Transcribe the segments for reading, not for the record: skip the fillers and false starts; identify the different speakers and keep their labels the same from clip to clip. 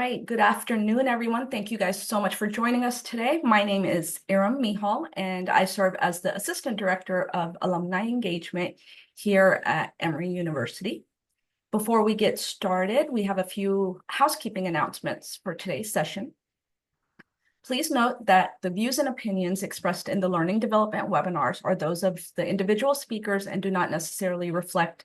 Speaker 1: right, good afternoon, everyone. Thank you guys so much for joining us today. My name is Aram Mihal, and I serve as the Assistant Director of Alumni Engagement here at Emory University. Before we get started, we have a few housekeeping announcements for today's session. Please note that the views and opinions expressed in the Learning Development webinars are those of the individual speakers and do not necessarily reflect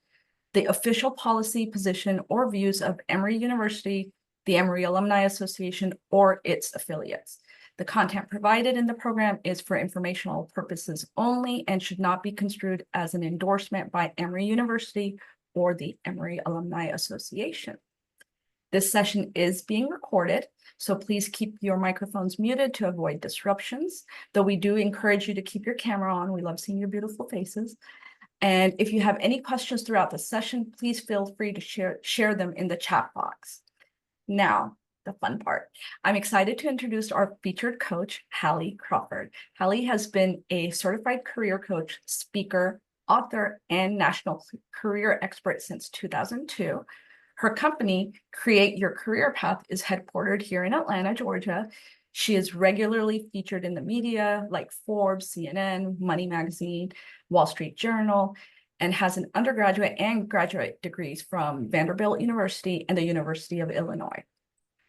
Speaker 1: the official policy, position, or views of Emory University, the Emory Alumni Association, or its affiliates. The content provided in the program is for informational purposes only and should not be construed as an endorsement by Emory University or the Emory Alumni Association. This session is being recorded, so please keep your microphones muted to avoid disruptions, though we do encourage you to keep your camera on. We love seeing your beautiful faces. And if you have any questions throughout the session, please feel free to share them in the chat box. Now, the fun part. I'm excited to introduce our featured coach, Hallie Crawford. Hallie has been a certified career coach, speaker, author, and national career expert since 2002. Her company, Create Your Career Path, is headquartered here in Atlanta, Georgia. She is regularly featured in the media like Forbes, CNN, Money Magazine, Wall Street Journal, and has an undergraduate and graduate degrees from Vanderbilt University and the University of Illinois.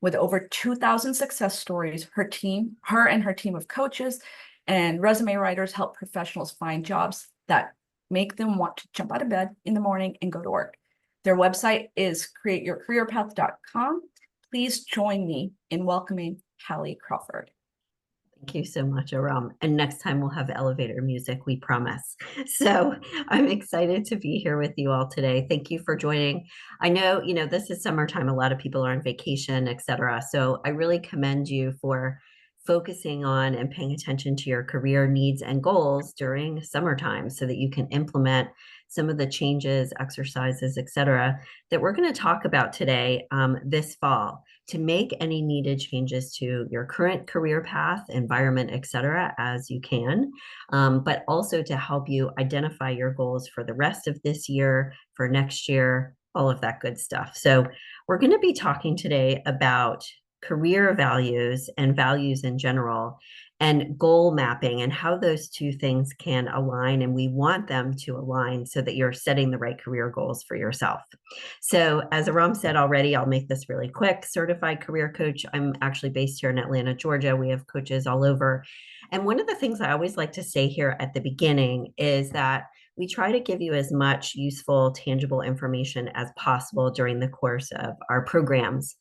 Speaker 1: With over 2,000 success stories, her and her team of coaches and resume writers help professionals find jobs that make them want to jump out of bed in the morning and go to work. Their website is createyourcareerpath.com. Please join me in welcoming Hallie Crawford.
Speaker 2: Thank you so much, Aram. And next time we'll have elevator music, we promise. So I'm excited to be here with you all today. Thank you for joining. I know, this is summertime. A lot of people are on vacation, et cetera. So I really commend you for focusing on and paying attention to your career needs and goals during summertime so that you can implement some of the changes, exercises, et cetera, that we're going to talk about today this fall to make any needed changes to your current career path, environment, et cetera, as you can, but also to help you identify your goals for the rest of this year, for next year, all of that good stuff. So we're going to be talking today about career values and values in general, and goal mapping and how those two things can align. And we want them to align so that you're setting the right career goals for yourself. So as Aram said already, I'll make this really quick. Certified career coach. I'm actually based here in Atlanta, Georgia. We have coaches all over. And one of the things I always like to say here at the beginning is that we try to give you as much useful, tangible information as possible during the course of our programs.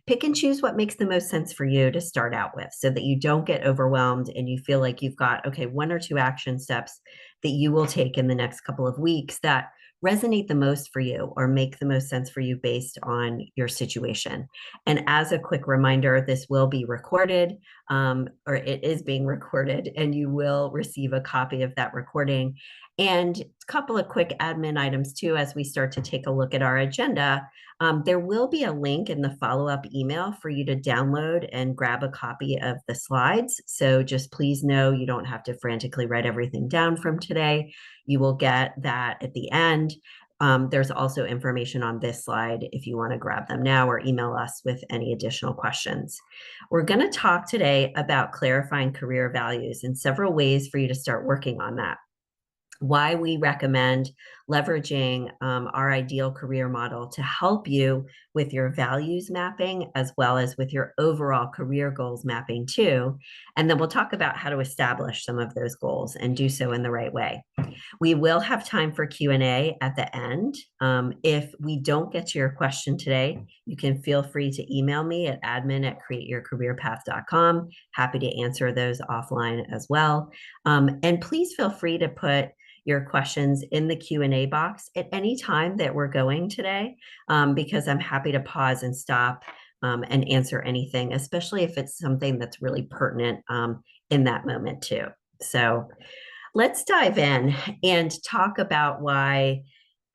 Speaker 2: Pick and choose what makes the most sense for you to start out with so that you don't get overwhelmed and you feel like you've got, okay, one or two action steps that you will take in the next couple of weeks that resonate the most for you or make the most sense for you based on your situation. And as a quick reminder, this will be recorded, or it is being recorded, and you will receive a copy of that recording. And a couple of quick admin items too, as we start to take a look at our agenda. There will be a link in the follow-up email for you to download and grab a copy of the slides. So just please know you don't have to frantically write everything down from today. You will get that at the end. There's also information on this slide if you want to grab them now or email us with any additional questions. We're going to talk today about clarifying career values and several ways for you to start working on that. Why we recommend leveraging our ideal career model to help you with your values mapping as well as with your overall career goals mapping too. And then we'll talk about how to establish some of those goals and do so in the right way. We will have time for Q&A at the end. If we don't get to your question today, you can feel free to email me at admin@createyourcareerpath.com. Happy to answer those offline as well. And please feel free to put your questions in the Q&A box at any time that we're going today, because I'm happy to pause and stop and answer anything, especially if it's something that's really pertinent in that moment too. So let's dive in and talk about why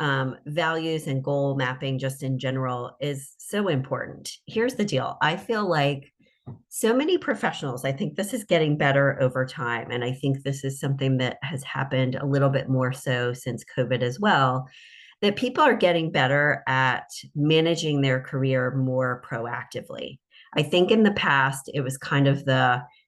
Speaker 2: values and goal mapping just in general is so important. Here's the deal. I feel like so many professionals, I think this is getting better over time. And I think this is something that has happened a little bit more so since COVID as well, that people are getting better at managing their career more proactively. I think in the past, it was kind of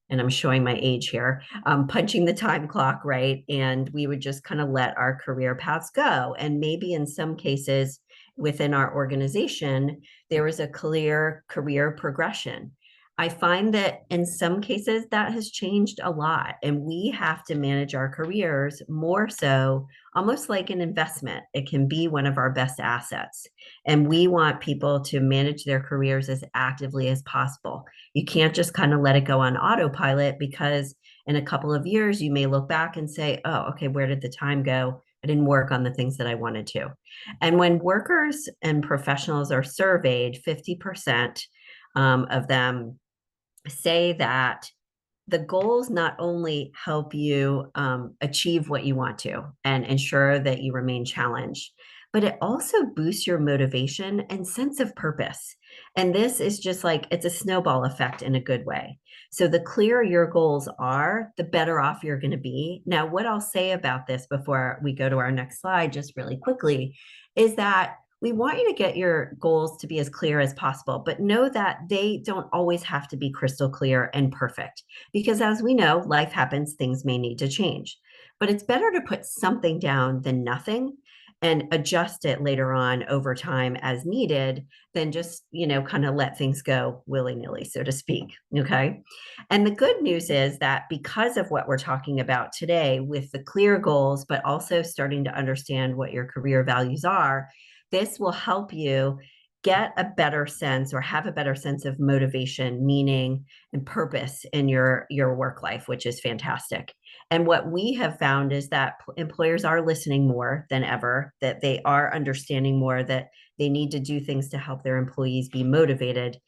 Speaker 2: and I'm showing my age here, punching the time clock, right? And we would just kind of let our career paths go. And maybe in some cases within our organization, there was a clear career progression. I find that in some cases that has changed a lot, and we have to manage our careers more so, almost like an investment. It can be one of our best assets. And we want people to manage their careers as actively as possible. You can't just kind of let it go on autopilot, because in a couple of years, you may look back and say, oh, okay, where did the time go? I didn't work on the things that I wanted to. And when workers and professionals are surveyed, 50% of them say that the goals not only help you achieve what you want to and ensure that you remain challenged, but it also boosts your motivation and sense of purpose. And this is just like it's a snowball effect in a good way. So the clearer your goals are, the better off you're going to be. Now, what I'll say about this before we go to our next slide, just really quickly, is that we want you to get your goals to be as clear as possible, but know that they don't always have to be crystal clear and perfect, because as we know, life happens, things may need to change. But it's better to put something down than nothing and adjust it later on over time as needed than just, kind of let things go willy-nilly, so to speak. Okay. And the good news is that because of what we're talking about today with the clear goals, but also starting to understand what your career values are, this will help you get a better sense or have a better sense of motivation, meaning, and purpose in your work life, which is fantastic. And what we have found is that employers are listening more than ever, that they are understanding more that they need to do things to help their employees be motivated.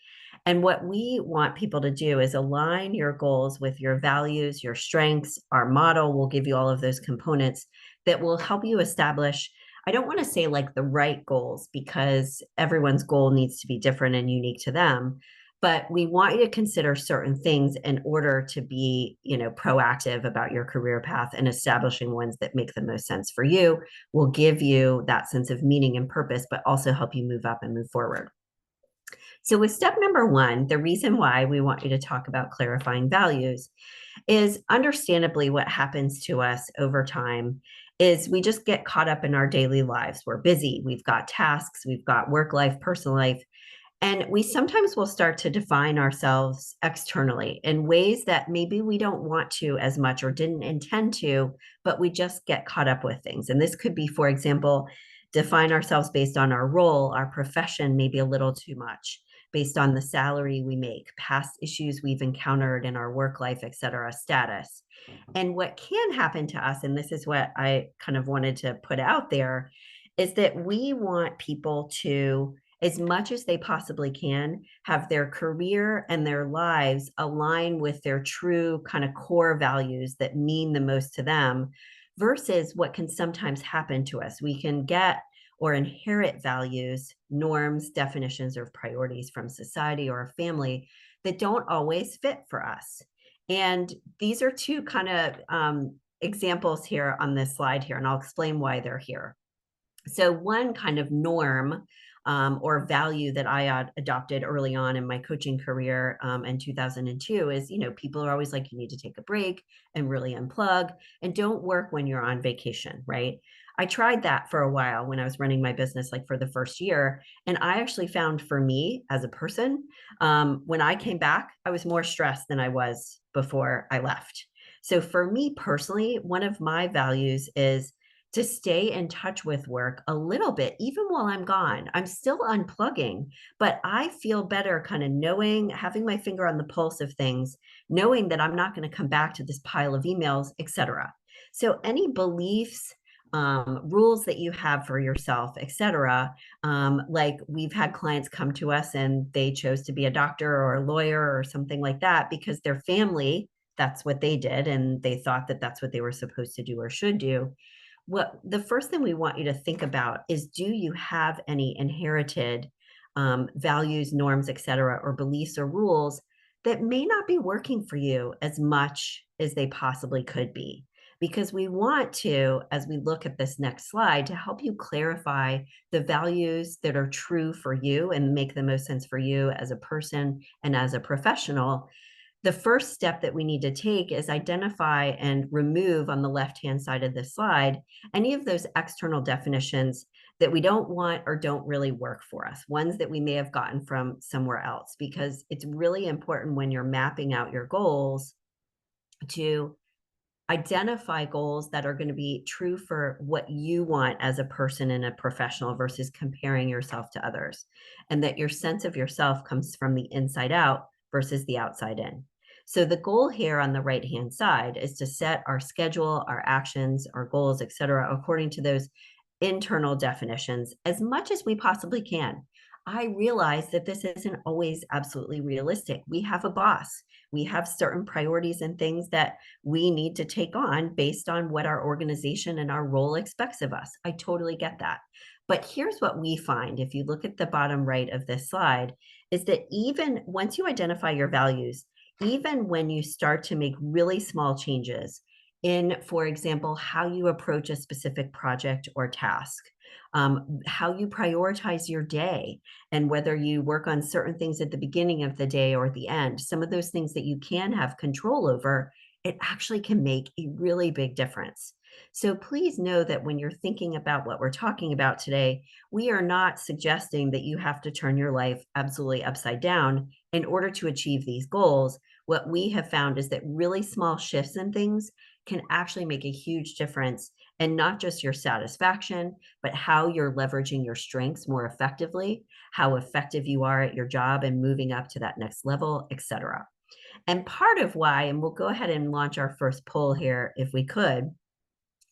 Speaker 2: And what we want people to do is align your goals with your values, your strengths. Our model will give you all of those components that will help you establish, I don't want to say like the right goals, because everyone's goal needs to be different and unique to them. But we want you to consider certain things in order to be, proactive about your career path, and establishing ones that make the most sense for you will give you that sense of meaning and purpose, but also help you move up and move forward. So with step number one, the reason why we want you to talk about clarifying values is understandably what happens to us over time is we just get caught up in our daily lives. We're busy, we've got tasks, we've got work life, personal life, and we sometimes will start to define ourselves externally in ways that maybe we don't want to as much or didn't intend to, but we just get caught up with things. And this could be, for example, define ourselves based on our role, our profession, maybe a little too much, based on the salary we make, past issues we've encountered in our work life, et cetera, status. And what can happen to us, and this is what I kind of wanted to put out there, is that we want people to, as much as they possibly can, have their career and their lives align with their true kind of core values that mean the most to them, versus what can sometimes happen to us. We can get or inherit values, norms, definitions, or priorities from society or a family that don't always fit for us. And these are two kind of examples here on this slide here, and I'll explain why they're here. So one kind of norm or value that I adopted early on in my coaching career in 2002 is, people are always like, you need to take a break and really unplug and don't work when you're on vacation, right? I tried that for a while when I was running my business, like for the first year. And I actually found for me as a person, when I came back, I was more stressed than I was before I left. So for me personally, one of my values is to stay in touch with work a little bit, even while I'm gone. I'm still unplugging, but I feel better kind of knowing, having my finger on the pulse of things, knowing that I'm not going to come back to this pile of emails, etc. So any beliefs, rules that you have for yourself, etc. Like we've had clients come to us and they chose to be a doctor or a lawyer or something like that because their family, that's what they did, and they thought that that's what they were supposed to do or should do. What the first thing we want you to think about is, do you have any inherited values, norms, et cetera, or beliefs or rules that may not be working for you as much as they possibly could be? because we want to, as we look at this next slide, to help you clarify the values that are true for you and make the most sense for you as a person and as a professional. The first step that we need to take is identify and remove on the left-hand side of the slide any of those external definitions that we don't want or don't really work for us, ones that we may have gotten from somewhere else, because it's really important when you're mapping out your goals to identify goals that are going to be true for what you want as a person and a professional versus comparing yourself to others, and that your sense of yourself comes from the inside out versus the outside in. So the goal here on the right hand side is to set our schedule, our actions, our goals, etc., according to those internal definitions as much as we possibly can. I realize that this isn't always absolutely realistic. We have a boss. We have certain priorities and things that we need to take on based on what our organization and our role expects of us. I totally get that. But here's what we find if you look at the bottom right of this slide is that even once you identify your values, even when you start to make really small changes in, for example, how you approach a specific project or task, how you prioritize your day, and whether you work on certain things at the beginning of the day or at the end, some of those things that you can have control over, it actually can make a really big difference. So please know that when you're thinking about what we're talking about today, we are not suggesting that you have to turn your life absolutely upside down in order to achieve these goals. What we have found is that really small shifts in things can actually make a huge difference, and not just your satisfaction, but how you're leveraging your strengths more effectively, how effective you are at your job and moving up to that next level, etc. And part of why, and we'll go ahead and launch our first poll here if we could,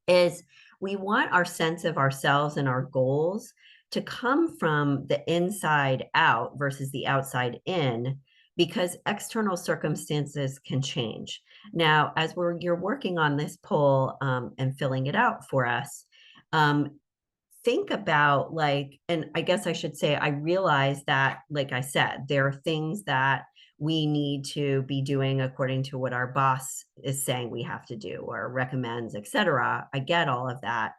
Speaker 2: is we want our sense of ourselves and our goals to come from the inside out versus the outside in, because external circumstances can change. Now, as you're working on this poll and filling it out for us, think about and I guess I should say, I realize that, like I said, there are things that we need to be doing according to what our boss is saying we have to do or recommends, etc. I get all of that.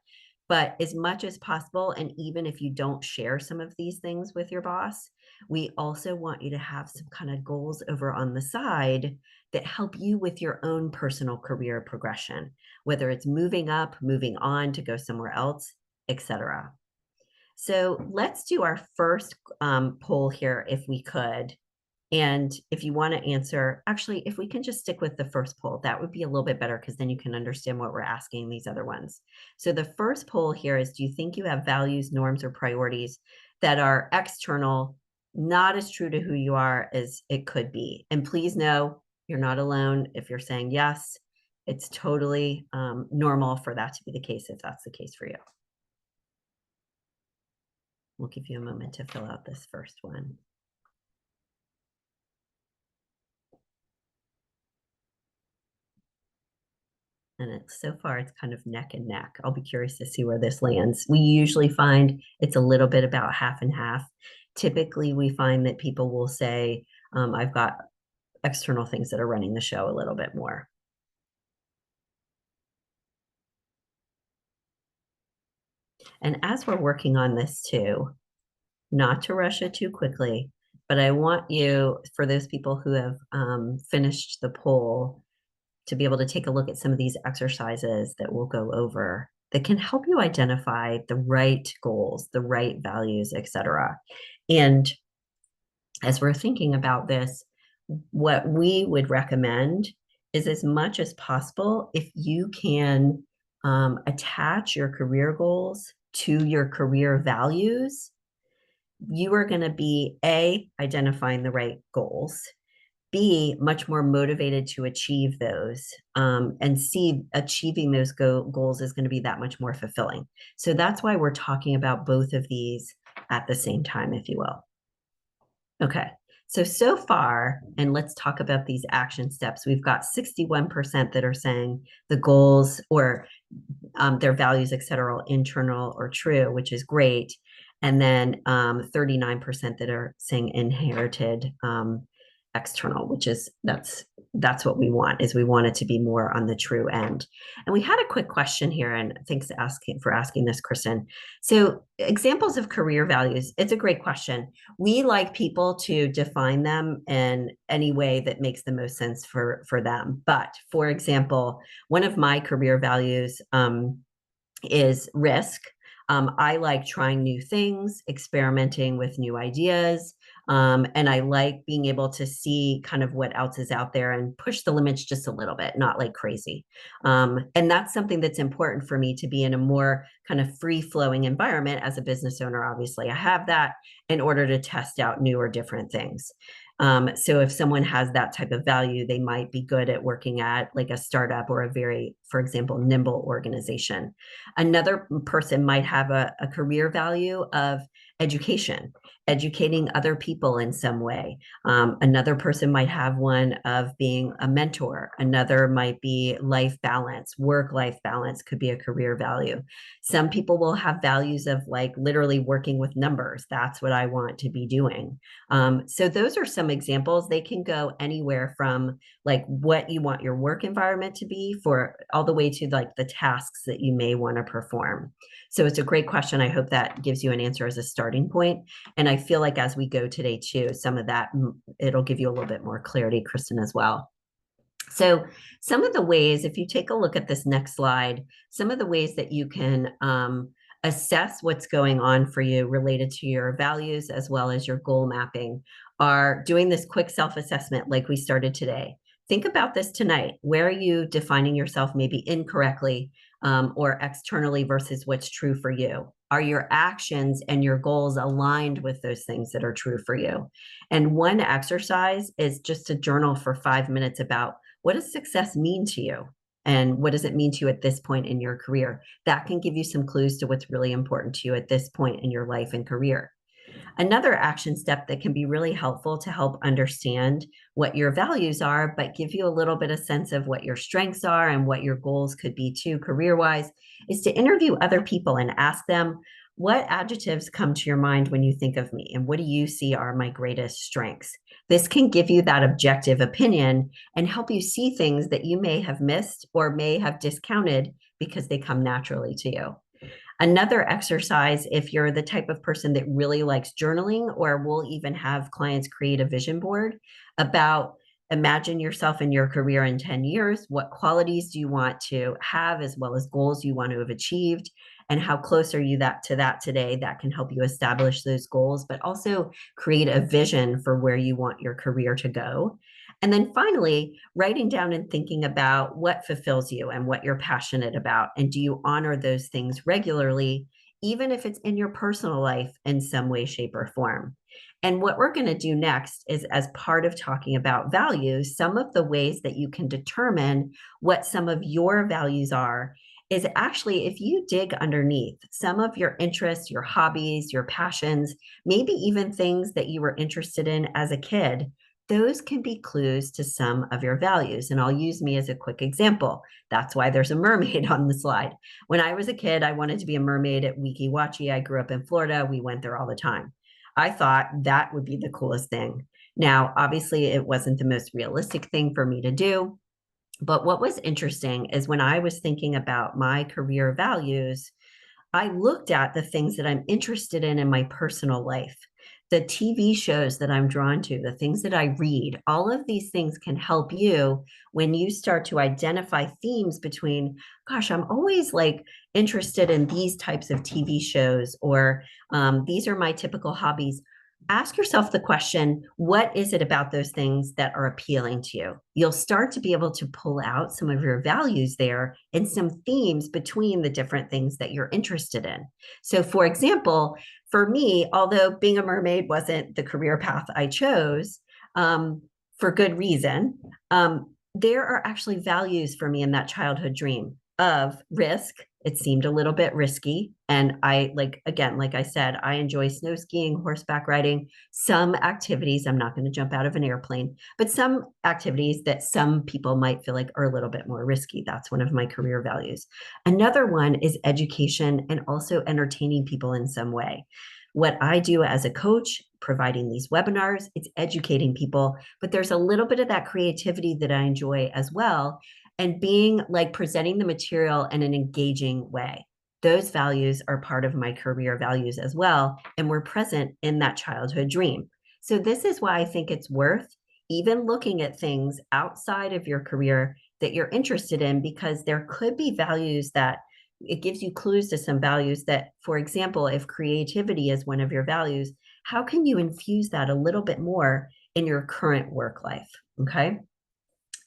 Speaker 2: But as much as possible, and even if you don't share some of these things with your boss, we also want you to have some kind of goals over on the side that help you with your own personal career progression, whether it's moving up, moving on to go somewhere else, etc. So let's do our first poll here if we could. And if you want to answer, actually, if we can just stick with the first poll, that would be a little bit better, because then you can understand what we're asking these other ones. So the first poll here is, do you think you have values, norms, or priorities that are external, not as true to who you are as it could be? And please know you're not alone if you're saying yes. It's totally normal for that to be the case if that's the case for you. We'll give you a moment to fill out this first one. And so far, it's kind of neck and neck. I'll be curious to see where this lands. We usually find it's a little bit about half and half. Typically, we find that people will say, I've got external things that are running the show a little bit more. And as we're working on this too, not to rush it too quickly, but I want you, for those people who have finished the poll, to be able to take a look at some of these exercises that we'll go over that can help you identify the right goals, the right values, etc. And as we're thinking about this, what we would recommend is, as much as possible, if you can attach your career goals to your career values, you are going to be identifying the right goals, B, much more motivated to achieve those, and C, achieving those goals is going to be that much more fulfilling. So that's why we're talking about both of these at the same time, if you will. Okay, so far, and let's talk about these action steps. We've got 61% that are saying the goals or their values, et cetera, internal or true, which is great. And then 39% that are saying inherited external, which is that's what we want, is we want it to be more on the true end. And we had a quick question here, and thanks for asking this, Kristen. So examples of career values, it's a great question. We like people to define them in any way that makes the most sense for them. But for example, one of my career values is risk. I like trying new things, experimenting with new ideas, and I like being able to see kind of what else is out there and push the limits just a little bit, not like crazy. And that's something that's important for me, to be in a more kind of free flowing environment as a business owner. Obviously, I have that in order to test out new or different things. So if someone has that type of value, they might be good at working at like a startup or a very, for example, nimble organization. Another person might have a career value of education, educating other people in some way. Another person might have one of being a mentor. Another might be life balance, work-life balance could be a career value. Some people will have values of like literally working with numbers. That's what I want to be doing. So those are some examples. They can go anywhere from like what you want your work environment to be, for all the way to like the tasks that you may want to perform. So it's a great question. I hope that gives you an answer as a starting point. And I feel like as we go today too, some of that, it'll give you a little bit more clarity, Kristen, as well. So some of the ways, if you take a look at this next slide, some of the ways that you can assess what's going on for you related to your values as well as your goal mapping are doing this quick self-assessment like we started today. Think about this tonight. Where are you defining yourself maybe incorrectly or externally versus what's true for you? Are your actions and your goals aligned with those things that are true for you? And one exercise is just to journal for 5 minutes about, what does success mean to you? And what does it mean to you at this point in your career? That can give you some clues to what's really important to you at this point in your life and career. Another action step that can be really helpful to help understand what your values are, but give you a little bit of sense of what your strengths are and what your goals could be too, career-wise, is to interview other people and ask them, what adjectives come to your mind when you think of me? And what do you see are my greatest strengths? This can give you that objective opinion and help you see things that you may have missed or may have discounted because they come naturally to you. Another exercise, if you're the type of person that really likes journaling, or will even have clients create a vision board about, imagine yourself in your career in 10 years. What qualities do you want to have, as well as goals you want to have achieved? And how close are you to that today? That can help you establish those goals, but also create a vision for where you want your career to go. And then finally, writing down and thinking about what fulfills you and what you're passionate about. And do you honor those things regularly, even if it's in your personal life in some way, shape, or form? And what we're going to do next is, as part of talking about values, some of the ways that you can determine what some of your values are is actually, if you dig underneath some of your interests, your hobbies, your passions, maybe even things that you were interested in as a kid, those can be clues to some of your values. And I'll use me as a quick example. That's why there's a mermaid on the slide. When I was a kid, I wanted to be a mermaid at Weeki Wachee. I grew up in Florida. We went there all the time. I thought that would be the coolest thing. Now, obviously, it wasn't the most realistic thing for me to do. But what was interesting is when I was thinking about my career values, I looked at the things that I'm interested in my personal life, the TV shows that I'm drawn to, the things that I read. All of these things can help you when you start to identify themes between, gosh, I'm always like interested in these types of TV shows, or these are my typical hobbies. Ask yourself the question, what is it about those things that are appealing to you? You'll start to be able to pull out some of your values there and some themes between the different things that you're interested in. So, for example, for me, although being a mermaid wasn't the career path I chose, for good reason, there are actually values for me in that childhood dream of risk. It seemed a little bit risky. And I, like, again, like I said, I enjoy snow skiing, horseback riding, some activities. I'm not going to jump out of an airplane, but some activities that some people might feel like are a little bit more risky. That's one of my career values. Another one is education and also entertaining people in some way. What I do as a coach providing these webinars, it's educating people, but there's a little bit of that creativity that I enjoy as well, and being like presenting the material in an engaging way. Those values are part of my career values as well, and we're present in that childhood dream. So this is why I think it's worth even looking at things outside of your career that you're interested in, because there could be values that it gives you clues to some values that, for example, if creativity is one of your values, how can you infuse that a little bit more in your current work life? Okay.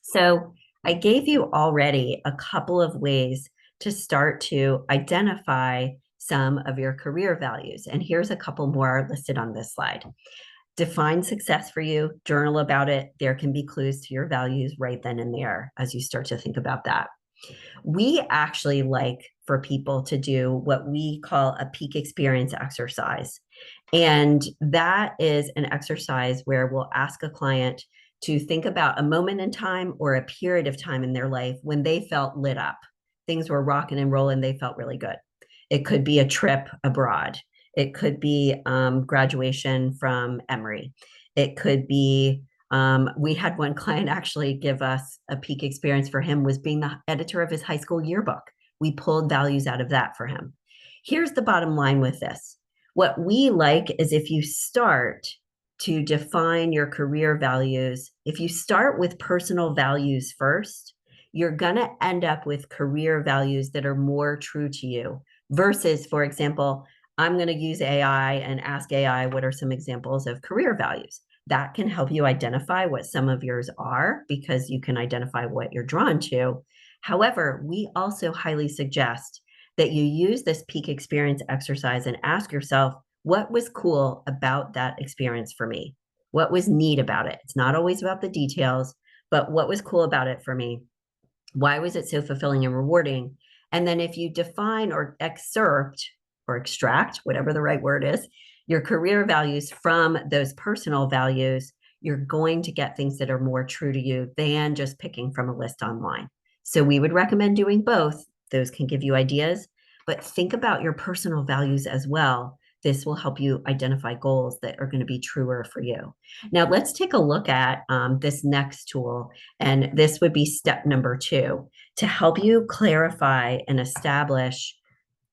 Speaker 2: So I gave you already a couple of ways to start to identify some of your career values. And here's a couple more listed on this slide. Define success for you, journal about it. There can be clues to your values right then and there as you start to think about that. We actually like for people to do what we call a peak experience exercise. And that is an exercise where we'll ask a client to think about a moment in time or a period of time in their life when they felt lit up. Things were rocking and rolling, they felt really good. It could be a trip abroad. It could be graduation from Emory. It could be we had one client actually give us a peak experience for him was being the editor of his high school yearbook. We pulled values out of that for him. Here's the bottom line with this. What we like is if you start to define your career values, if you start with personal values first, you're going to end up with career values that are more true to you versus, for example, I'm going to use AI and ask AI what are some examples of career values. That can help you identify what some of yours are because you can identify what you're drawn to. However, we also highly suggest that you use this peak experience exercise and ask yourself, what was cool about that experience for me? What was neat about it? It's not always about the details, but what was cool about it for me? Why was it so fulfilling and rewarding? And then if you define or excerpt or extract, whatever the right word is, your career values from those personal values, you're going to get things that are more true to you than just picking from a list online. So we would recommend doing both. Those can give you ideas, but think about your personal values as well. This will help you identify goals that are going to be truer for you. Now, let's take a look at this next tool. And this would be step number 2 to help you clarify and establish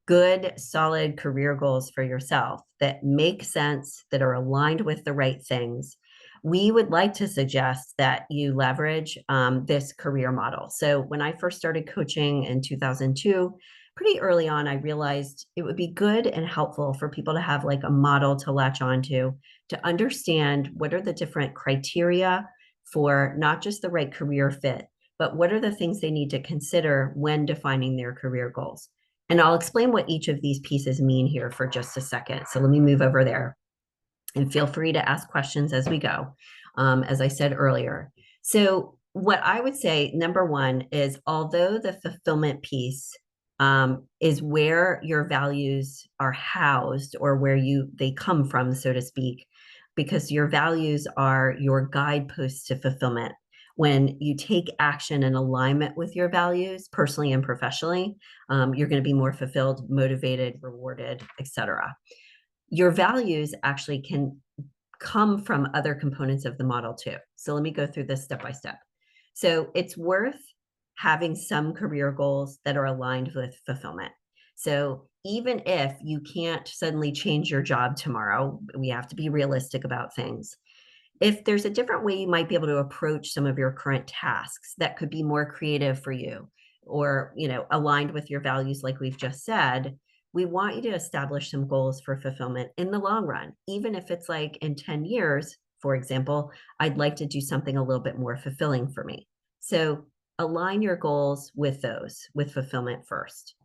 Speaker 2: good, solid career goals for yourself that make sense, that are aligned with the right things. We would like to suggest that you leverage this career model. So when I first started coaching in 2002, pretty early on, I realized it would be good and helpful for people to have like a model to latch onto to understand what are the different criteria for not just the right career fit, but what are the things they need to consider when defining their career goals. And I'll explain what each of these pieces mean here for just a second. So let me move over there and feel free to ask questions as we go, as I said earlier. So what I would say, number one, is although the fulfillment piece is where your values are housed or where they come from, so to speak, because your values are your guideposts to fulfillment. When you take action in alignment with your values, personally and professionally, you're going to be more fulfilled, motivated, rewarded, etc. Your values actually can come from other components of the model too. So let me go through this step by step. So it's worth having some career goals that are aligned with fulfillment. So even if you can't suddenly change your job tomorrow, we have to be realistic about things. If there's a different way you might be able to approach some of your current tasks that could be more creative for you or, aligned with your values like we've just said, we want you to establish some goals for fulfillment in the long run. Even if it's like in 10 years, for example, I'd like to do something a little bit more fulfilling for me. So align your goals with those, with fulfillment first.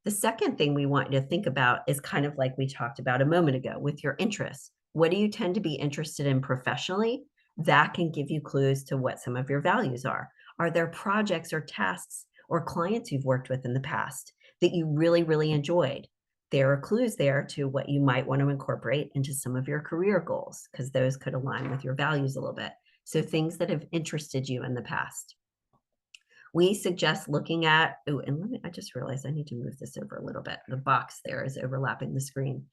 Speaker 2: The second thing we want you to think about is kind of like we talked about a moment ago with your interests. What do you tend to be interested in professionally? That can give you clues to what some of your values are. Are there projects or tasks or clients you've worked with in the past that you really, really enjoyed? There are clues there to what you might want to incorporate into some of your career goals because those could align with your values a little bit. So things that have interested you in the past. We suggest looking at, I just realized I need to move this over a little bit. The box there is overlapping the screen.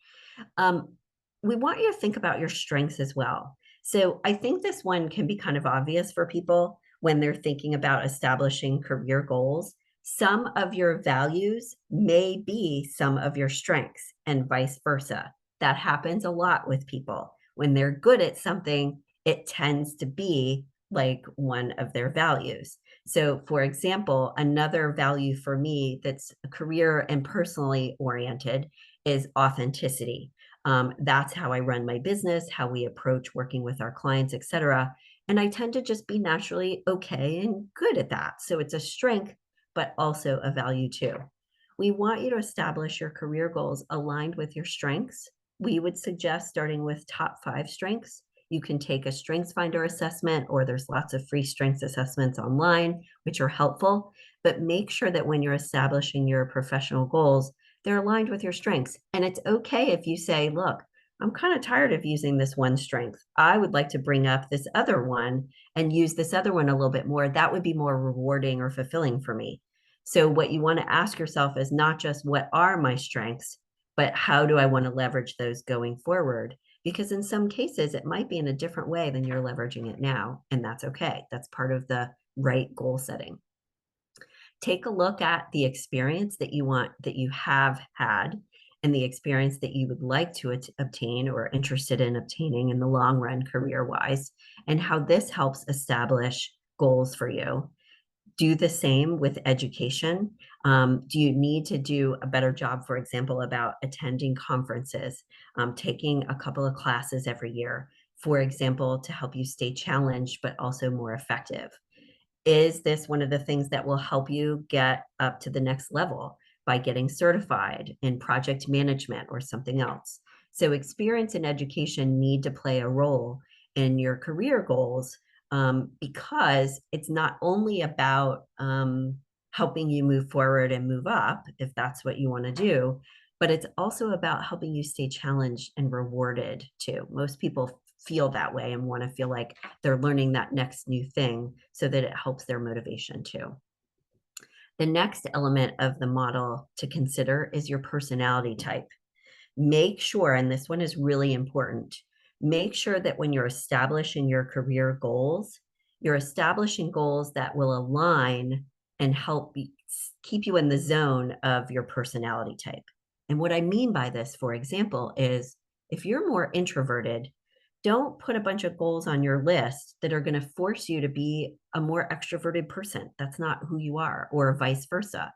Speaker 2: we want you to think about your strengths as well. So I think this one can be kind of obvious for people when they're thinking about establishing career goals. Some of your values may be some of your strengths and vice versa. That happens a lot with people. When they're good at something, it tends to be like one of their values. So, for example, another value for me that's career and personally oriented is authenticity. That's how I run my business, how we approach working with our clients, et cetera. And I tend to just be naturally okay and good at that. So it's a strength, but also a value too. We want you to establish your career goals aligned with your strengths. We would suggest starting with top 5 strengths. You can take a strengths finder assessment, or there's lots of free strengths assessments online, which are helpful. But make sure that when you're establishing your professional goals, they're aligned with your strengths. And it's okay if you say, look, I'm kind of tired of using this one strength. I would like to bring up this other one and use this other one a little bit more. That would be more rewarding or fulfilling for me. So, what you want to ask yourself is not just what are my strengths, but how do I want to leverage those going forward? Because in some cases, it might be in a different way than you're leveraging it now. And that's okay. That's part of the right goal setting. Take a look at the experience that you have had and the experience that you would like to obtain or interested in obtaining in the long run career wise, and how this helps establish goals for you. Do the same with education. Do you need to do a better job, for example, about attending conferences, taking a couple of classes every year, for example, to help you stay challenged but also more effective? Is this one of the things that will help you get up to the next level by getting certified in project management or something else? So, experience and education need to play a role in your career goals, because it's not only about helping you move forward and move up, if that's what you want to do, but it's also about helping you stay challenged and rewarded too. Most people feel that way and want to feel like they're learning that next new thing so that it helps their motivation too. The next element of the model to consider is your personality type. Make sure, and this one is really important, make sure that when you're establishing your career goals, you're establishing goals that will align and help keep you in the zone of your personality type. And what I mean by this, for example, is if you're more introverted, don't put a bunch of goals on your list that are going to force you to be a more extroverted person. That's not who you are, or vice versa.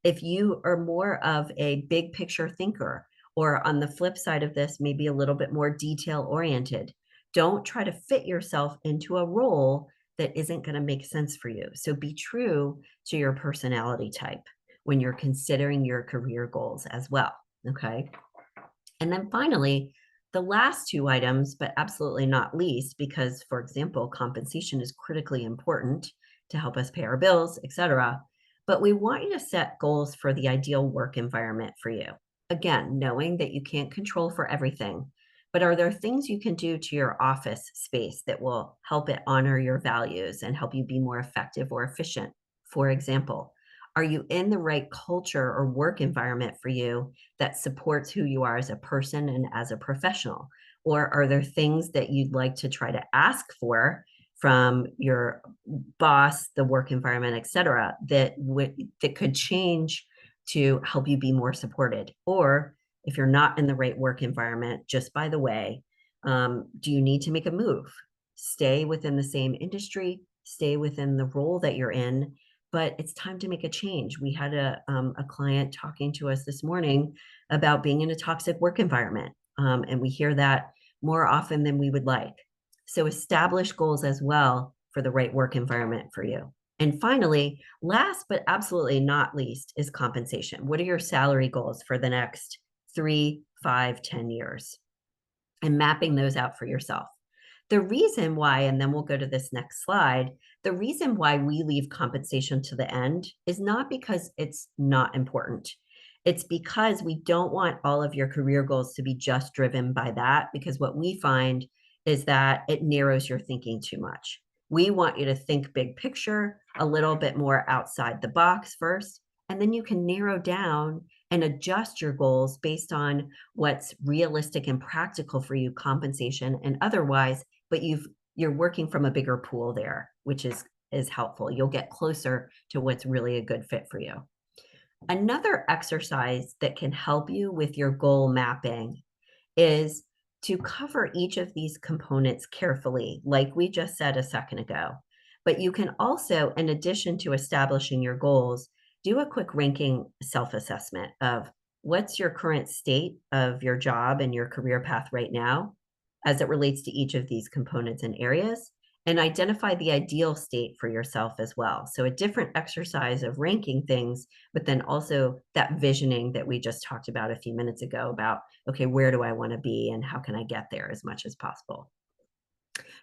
Speaker 2: If you are more of a big picture thinker, or on the flip side of this, maybe a little bit more detail oriented, don't try to fit yourself into a role that isn't going to make sense for you. So be true to your personality type when you're considering your career goals as well. Okay. And then finally, the last 2 items, but absolutely not least, because, for example, compensation is critically important to help us pay our bills, et cetera. But we want you to set goals for the ideal work environment for you. Again, knowing that you can't control for everything, but are there things you can do to your office space that will help it honor your values and help you be more effective or efficient? For example, are you in the right culture or work environment for you that supports who you are as a person and as a professional? Or are there things that you'd like to try to ask for from your boss, the work environment, et cetera, that could change to help you be more supported? Or if you're not in the right work environment, just by the way, do you need to make a move? Stay within the same industry, stay within the role that you're in, but it's time to make a change. We had a client talking to us this morning about being in a toxic work environment, and we hear that more often than we would like. So establish goals as well for the right work environment for you. And finally, last but absolutely not least, is compensation. What are your salary goals for the next 3, 5, 10 years? And mapping those out for yourself. The reason why, and then we'll go to this next slide, the reason why we leave compensation to the end is not because it's not important. It's because we don't want all of your career goals to be just driven by that, because what we find is that it narrows your thinking too much. We want you to think big picture, a little bit more outside the box first, and then you can narrow down and adjust your goals based on what's realistic and practical for you, compensation and otherwise, but you're working from a bigger pool there, which is helpful. You'll get closer to what's really a good fit for you. Another exercise that can help you with your goal mapping is to cover each of these components carefully, like we just said a second ago. But you can also, in addition to establishing your goals, do a quick ranking self-assessment of what's your current state of your job and your career path right now as it relates to each of these components and areas, and identify the ideal state for yourself as well. So a different exercise of ranking things, but then also that visioning that we just talked about a few minutes ago about, okay, where do I want to be and how can I get there as much as possible?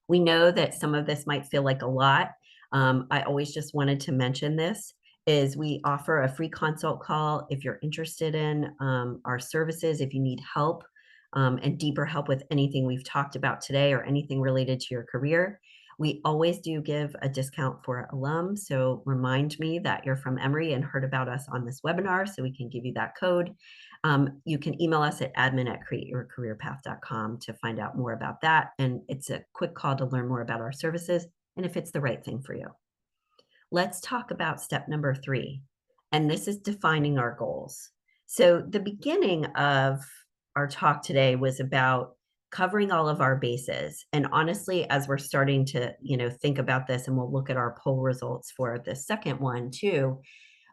Speaker 2: We know that some of this might feel like a lot. I always just wanted to mention this is we offer a free consult call if you're interested in our services, if you need help and deeper help with anything we've talked about today or anything related to your career. We always do give a discount for alum. So remind me that you're from Emory and heard about us on this webinar so we can give you that code. You can email us at admin@createyourcareerpath.com to find out more about that. And it's a quick call to learn more about our services and if it's the right thing for you. Let's talk about step number 3, and this is defining our goals. So the beginning of our talk today was about covering all of our bases. And honestly, as we're starting to, think about this, and we'll look at our poll results for the second one too,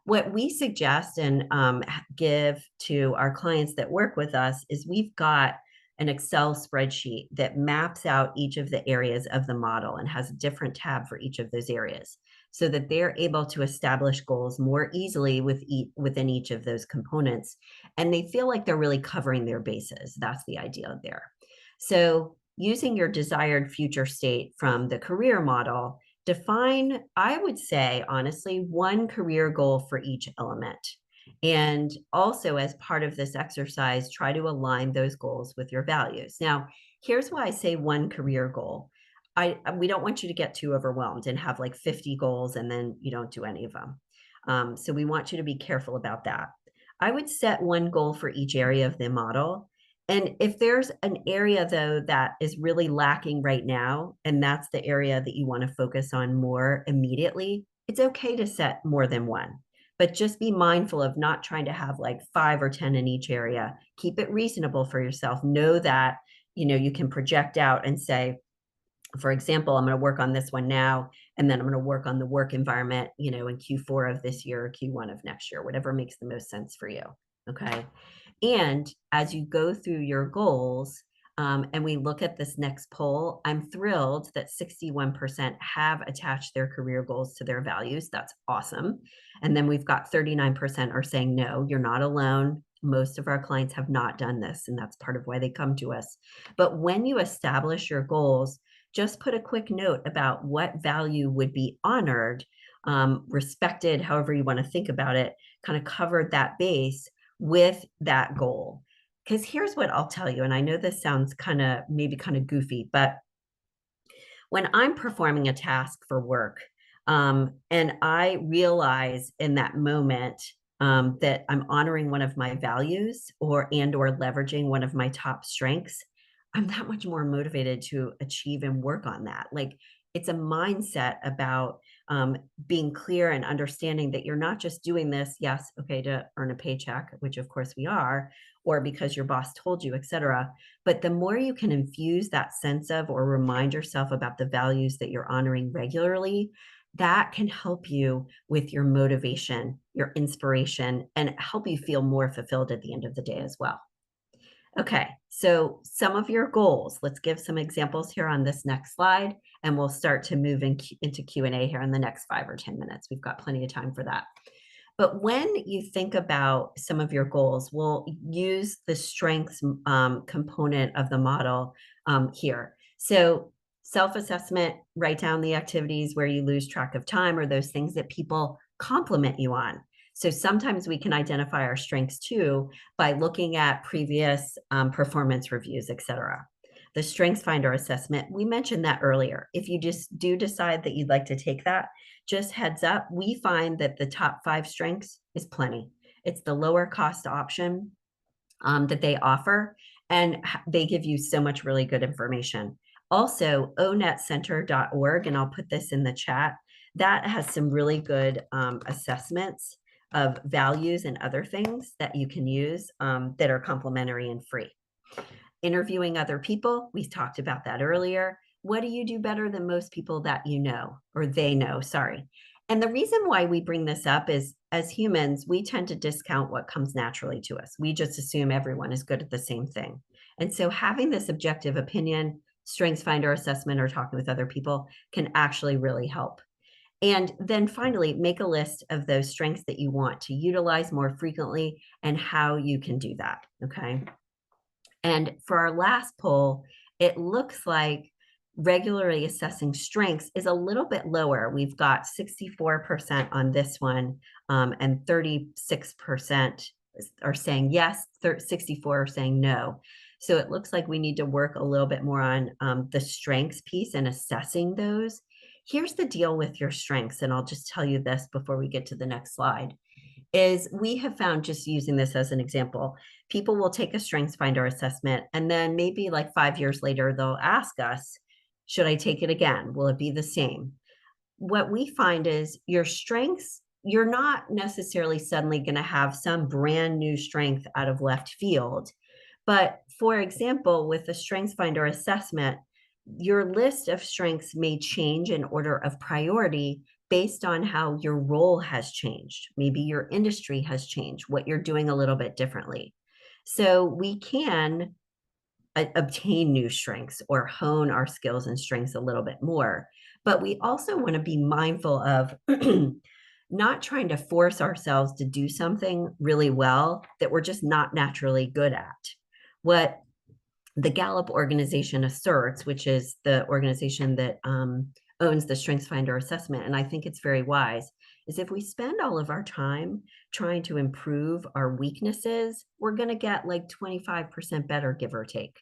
Speaker 2: what we suggest and give to our clients that work with us is we've got an Excel spreadsheet that maps out each of the areas of the model and has a different tab for each of those areas so that they're able to establish goals more easily within each of those components. And they feel like they're really covering their bases. That's the idea there. So using your desired future state from the career model, define, I would say, honestly, one career goal for each element. And also, as part of this exercise, try to align those goals with your values. Now, here's why I say one career goal. We don't want you to get too overwhelmed and have like 50 goals and then you don't do any of them. So we want you to be careful about that. I would set one goal for each area of the model. And if there's an area, though, that is really lacking right now, and that's the area that you want to focus on more immediately, it's okay to set more than one. But just be mindful of not trying to have like 5 or 10 in each area. Keep it reasonable for yourself. Know that, you can project out and say, for example, I'm going to work on this one now, and then I'm going to work on the work environment, in Q4 of this year or Q1 of next year, whatever makes the most sense for you. Okay. And as you go through your goals, and we look at this next poll, I'm thrilled that 61% have attached their career goals to their values. That's awesome. And then we've got 39% are saying, no, you're not alone. Most of our clients have not done this, and that's part of why they come to us. But when you establish your goals, just put a quick note about what value would be honored, respected, however you want to think about it, kind of covered that base with that goal. Because here's what I'll tell you, and I know this sounds maybe kind of goofy, but when I'm performing a task for work, and I realize in that moment that I'm honoring one of my values or leveraging one of my top strengths, I'm that much more motivated to achieve and work on that. Like it's a mindset about being clear and understanding that you're not just doing this, yes, okay, to earn a paycheck, which of course we are, or because your boss told you, et cetera. But the more you can infuse that sense of or remind yourself about the values that you're honoring regularly, that can help you with your motivation, your inspiration, and help you feel more fulfilled at the end of the day as well. Okay, so some of your goals, let's give some examples here on this next slide, and we'll start to move into Q&A here in the next 5 or 10 minutes. We've got plenty of time for that. But when you think about some of your goals, we'll use the strengths component of the model here. So self-assessment, write down the activities where you lose track of time or those things that people compliment you on. So sometimes we can identify our strengths too by looking at previous performance reviews, et cetera. The Strengths Finder assessment, we mentioned that earlier. If you just do decide that you'd like to take that, just heads up, we find that the top 5 strengths is plenty. It's the lower cost option that they offer, and they give you so much really good information. Also, onetcenter.org, and I'll put this in the chat, that has some really good assessments of values and other things that you can use that are complimentary and free. Interviewing other people, we talked about that earlier. What do you do better than most people that you know, or they know, sorry. And the reason why we bring this up is, as humans, we tend to discount what comes naturally to us. We just assume everyone is good at the same thing. And so having this objective opinion, strengths finder assessment, or talking with other people can actually really help. And then finally, make a list of those strengths that you want to utilize more frequently and how you can do that, okay? And for our last poll, it looks like regularly assessing strengths is a little bit lower. We've got 64% on this one, and 36% are saying yes, 64 are saying no. So it looks like we need to work a little bit more on the strengths piece and assessing those. Here's the deal with your strengths, and I'll just tell you this before we get to the next slide, is we have found, just using this as an example, people will take a strengths finder assessment, and then maybe like 5 years later, they'll ask us, should I take it again? Will it be the same? What we find is your strengths, you're not necessarily suddenly going to have some brand new strength out of left field. But for example, with the strengths finder assessment, your list of strengths may change in order of priority based on how your role has changed. Maybe your industry has changed, what you're doing a little bit differently. So we can obtain new strengths or hone our skills and strengths a little bit more. But we also want to be mindful of not trying to force ourselves to do something really well that we're just not naturally good at. What the Gallup organization asserts, which is the organization that owns the Strengths Finder assessment, and I think it's very wise, is if we spend all of our time trying to improve our weaknesses, we're going to get like 25% better, give or take,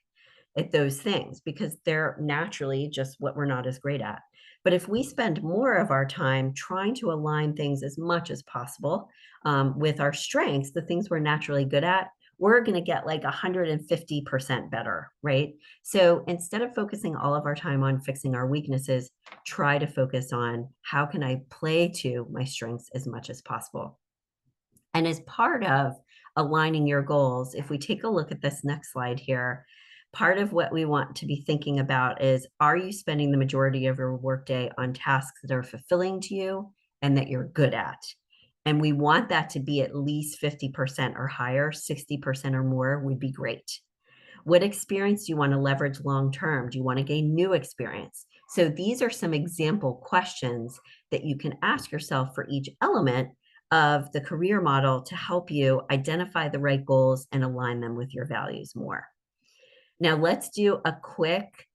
Speaker 2: at those things, because they're naturally just what we're not as great at. But if we spend more of our time trying to align things as much as possible with our strengths, the things we're naturally good at, we're going to get like 150% better, right? So instead of focusing all of our time on fixing our weaknesses, try to focus on how can I play to my strengths as much as possible. And as part of aligning your goals, if we take a look at this next slide here, part of what we want to be thinking about is, are you spending the majority of your workday on tasks that are fulfilling to you and that you're good at? And we want that to be at least 50% or higher. 60% or more would be great. What experience do you want to leverage long-term? Do you want to gain new experience? So these are some example questions that you can ask yourself for each element of the career model to help you identify the right goals and align them with your values more. Now let's do a quick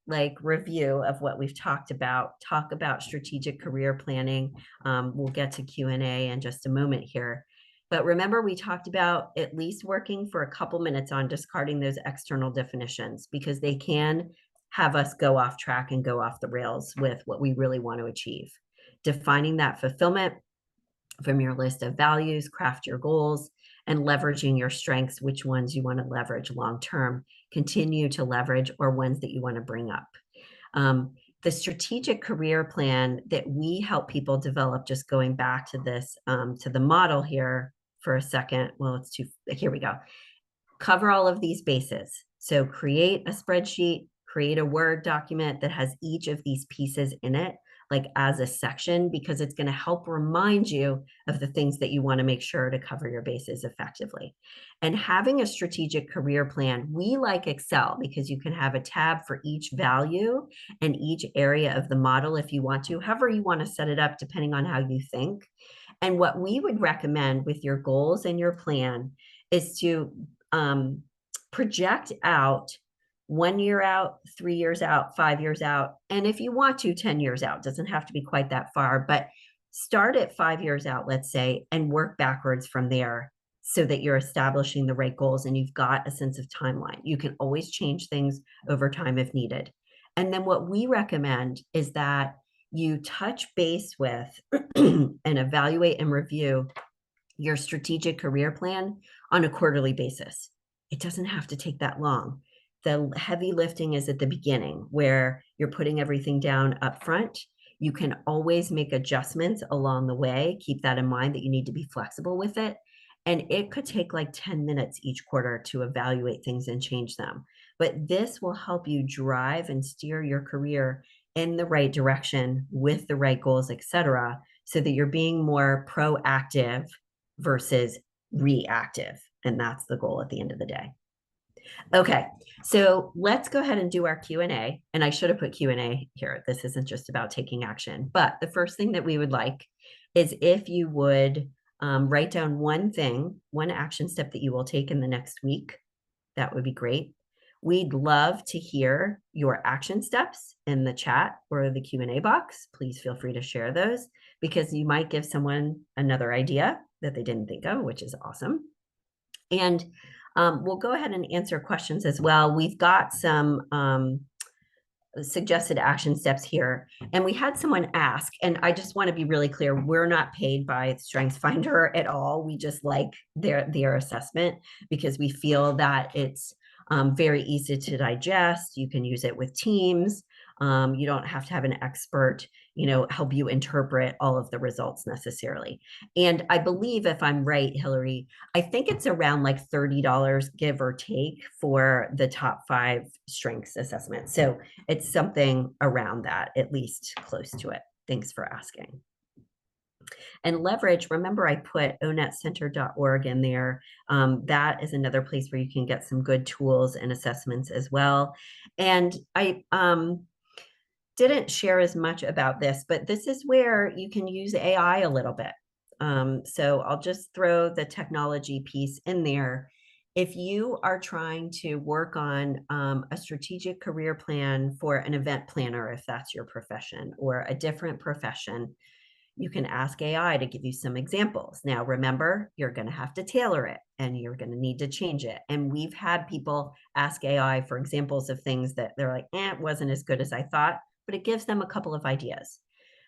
Speaker 2: review of what we've talked about. Talk about strategic career planning. We'll get to Q&A in just a moment here. But remember, we talked about at least working for a couple minutes on discarding those external definitions, because they can have us go off track and go off the rails with what we really want to achieve. Defining that fulfillment from your list of values, craft your goals, and leveraging your strengths, which ones you want to leverage long-term, continue to leverage, or ones that you want to bring up. The strategic career plan that we help people develop, just going back to this, to the model here for a second. Well, here we go. Cover all of these bases. So create a spreadsheet, create a Word document that has each of these pieces in it, like as a section, because it's going to help remind you of the things that you want to make sure to cover your bases effectively. And having a strategic career plan, we like Excel because you can have a tab for each value and each area of the model if you want to, however you want to set it up, depending on how you think. And what we would recommend with your goals and your plan is to project out 1 year out, 3 years out, 5 years out. And if you want to, 10 years out, doesn't have to be quite that far, but start at 5 years out, let's say, and work backwards from there so that you're establishing the right goals and you've got a sense of timeline. You can always change things over time if needed. And then what we recommend is that you touch base with and evaluate and review your strategic career plan on a quarterly basis. It doesn't have to take that long. The heavy lifting is at the beginning where you're putting everything down up front. You can always make adjustments along the way. Keep that in mind that you need to be flexible with it. And it could take like 10 minutes each quarter to evaluate things and change them. But this will help you drive and steer your career in the right direction with the right goals, etc., so that you're being more proactive versus reactive. And that's the goal at the end of the day. Okay, so let's go ahead and do our Q&A. And I should have put Q&A here. This isn't just about taking action. But the first thing that we would like is if you would write down one thing, one action step that you will take in the next week. That would be great. We'd love to hear your action steps in the chat or the Q&A box. Please feel free to share those because you might give someone another idea that they didn't think of, which is awesome. And we'll go ahead and answer questions as well. We've got some suggested action steps here. And we had someone ask, and I just want to be really clear, we're not paid by StrengthsFinder at all. We just like their assessment because we feel that it's very easy to digest. You can use it with teams. You don't have to have an expert, help you interpret all of the results necessarily. And I believe, if I'm right, Hillary, I think it's around like $30, give or take, for the top 5 strengths assessment. So it's something around that, at least close to it. Thanks for asking. And leverage, remember I put onetcenter.org in there. That is another place where you can get some good tools and assessments as well. And I didn't share as much about this, but this is where you can use AI a little bit. So I'll just throw the technology piece in there. If you are trying to work on a strategic career plan for an event planner, if that's your profession, or a different profession, you can ask AI to give you some examples. Now, remember, you're going to have to tailor it and you're going to need to change it. And we've had people ask AI for examples of things that they're like, it wasn't as good as I thought, but it gives them a couple of ideas.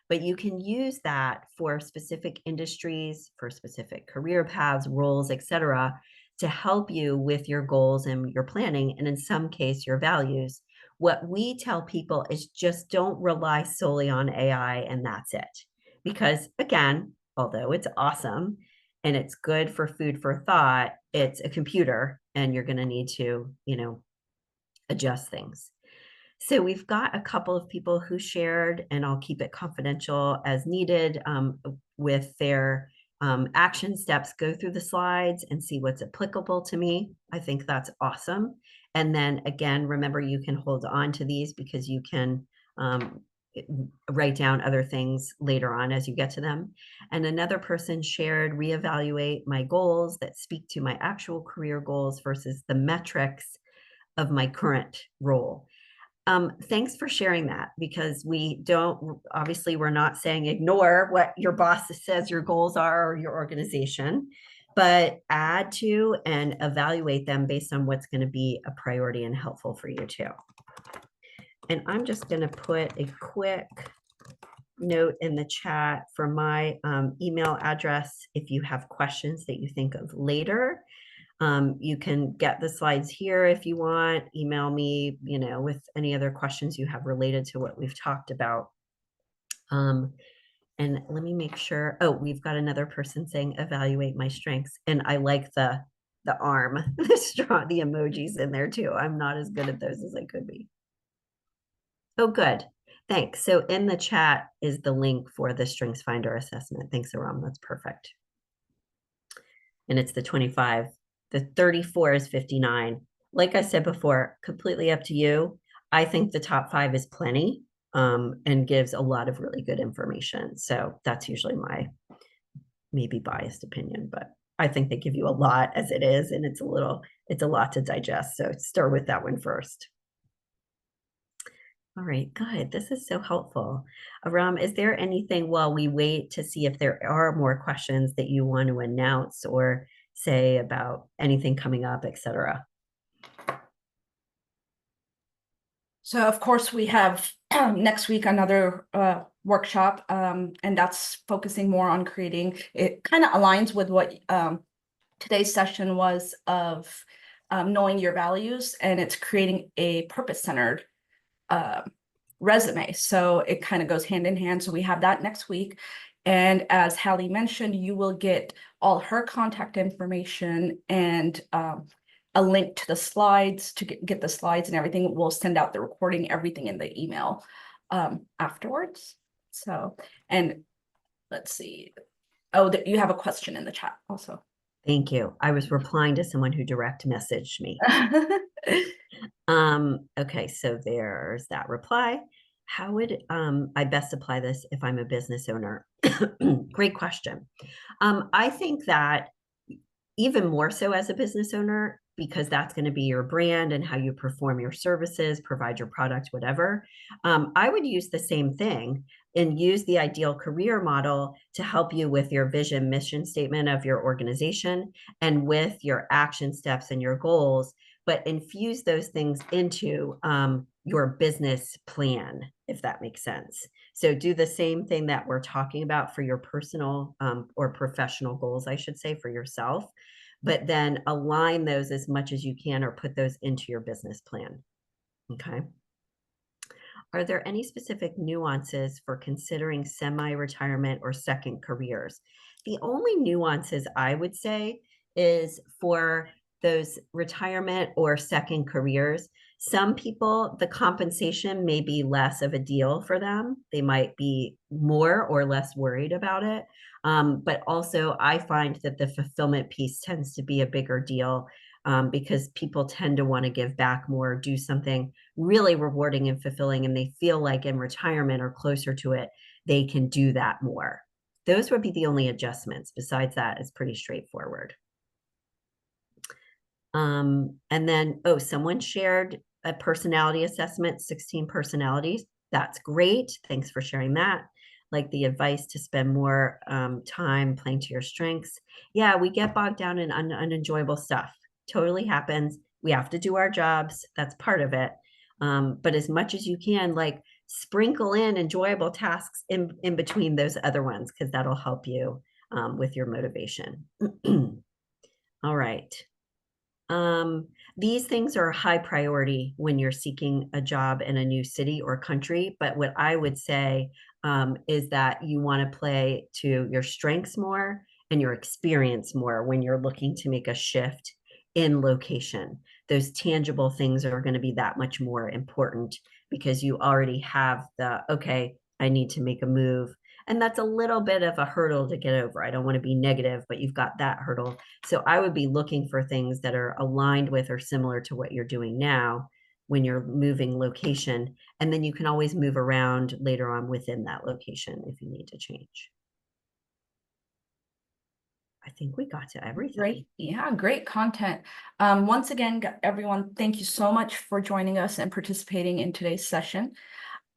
Speaker 2: But you can use that for specific industries, for specific career paths, roles, etc., to help you with your goals and your planning, and in some case, your values. What we tell people is just don't rely solely on AI and that's it. Because again, although it's awesome and it's good for food for thought, it's a computer and you're going to need to, adjust things. So we've got a couple of people who shared, and I'll keep it confidential as needed, with their action steps. Go through the slides and see what's applicable to me. I think that's awesome. And then again, remember, you can hold on to these because you can write down other things later on as you get to them. And another person shared, reevaluate my goals that speak to my actual career goals versus the metrics of my current role. Thanks for sharing that, because obviously we're not saying ignore what your boss says your goals are or your organization, but add to and evaluate them based on what's going to be a priority and helpful for you too. And I'm just going to put a quick note in the chat for my email address. If you have questions that you think of later, you can get the slides here if you want. Email me, with any other questions you have related to what we've talked about. And let me make sure. Oh, we've got another person saying evaluate my strengths, and I like the arm, the emojis in there too. I'm not as good at those as I could be. Oh, good. Thanks. So in the chat is the link for the StrengthsFinder assessment. Thanks, Aram. That's perfect. And it's the 25. The 34 is 59. Like I said before, completely up to you. I think the top 5 is plenty, and gives a lot of really good information. So that's usually my maybe biased opinion, but I think they give you a lot as it is, and it's a lot to digest. So start with that one first. All right, good. This is so helpful. Aram, is there anything while we wait to see if there are more questions that you want to announce or say about anything coming up, etc.?
Speaker 1: So of course we have next week another workshop, and that's focusing more on creating, it kind of aligns with what today's session was of knowing your values, and it's creating a purpose-centered resume. So it kind of goes hand in hand. So we have that next week. And as Hallie mentioned, you will get all her contact information and a link to the slides to get the slides and everything. We'll send out the recording, everything in the email afterwards. So, and let's see. Oh, you have a question in the chat also.
Speaker 2: Thank you. I was replying to someone who direct messaged me. Okay, so there's that reply. How would I best apply this if I'm a business owner? Great question. I think that even more so as a business owner, because that's going to be your brand and how you perform your services, provide your product, whatever. I would use the same thing and use the ideal career model to help you with your vision, mission statement of your organization and with your action steps and your goals, but infuse those things into your business plan, if that makes sense. So do the same thing that we're talking about for your personal or professional goals, I should say, for yourself, but then align those as much as you can or put those into your business plan. Okay. Are there any specific nuances for considering semi-retirement or second careers? The only nuances I would say is for those retirement or second careers. Some people, the compensation may be less of a deal for them. They might be more or less worried about it. But also, I find that the fulfillment piece tends to be a bigger deal because people tend to want to give back more, do something really rewarding and fulfilling, and they feel like in retirement or closer to it, they can do that more. Those would be the only adjustments. Besides that, it's pretty straightforward. And then, oh, someone shared a personality assessment, 16 personalities. That's great. Thanks for sharing that. Like the advice to spend more time playing to your strengths. Yeah, we get bogged down in unenjoyable stuff. Totally happens. We have to do our jobs. That's part of it. But as much as you can, like sprinkle in enjoyable tasks in between those other ones, because that'll help you with your motivation. All right. These things are high priority when you're seeking a job in a new city or country. But what I would say is that you want to play to your strengths more and your experience more when you're looking to make a shift in location. Those tangible things are going to be that much more important because you already have okay, I need to make a move. And that's a little bit of a hurdle to get over. I don't want to be negative, but you've got that hurdle. So I would be looking for things that are aligned with or similar to what you're doing now when you're moving location. And then you can always move around later on within that location if you need to change. I think we got to everything.
Speaker 1: Great. Yeah, great content. Once again, everyone, thank you so much for joining us and participating in today's session.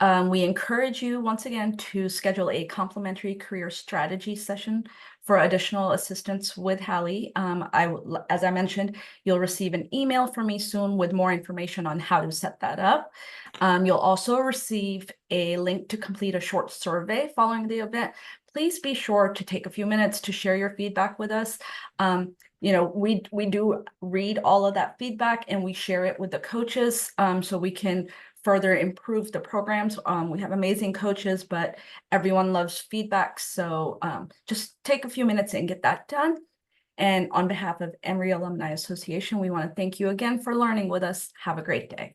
Speaker 1: We encourage you once again to schedule a complimentary career strategy session for additional assistance with Hallie. As I mentioned, you'll receive an email from me soon with more information on how to set that up. You'll also receive a link to complete a short survey following the event. Please be sure to take a few minutes to share your feedback with us. We do read all of that feedback and we share it with the coaches so we can further improve the programs. We have amazing coaches, but everyone loves feedback. So just take a few minutes and get that done. And on behalf of Emory Alumni Association, we want to thank you again for learning with us. Have a great day.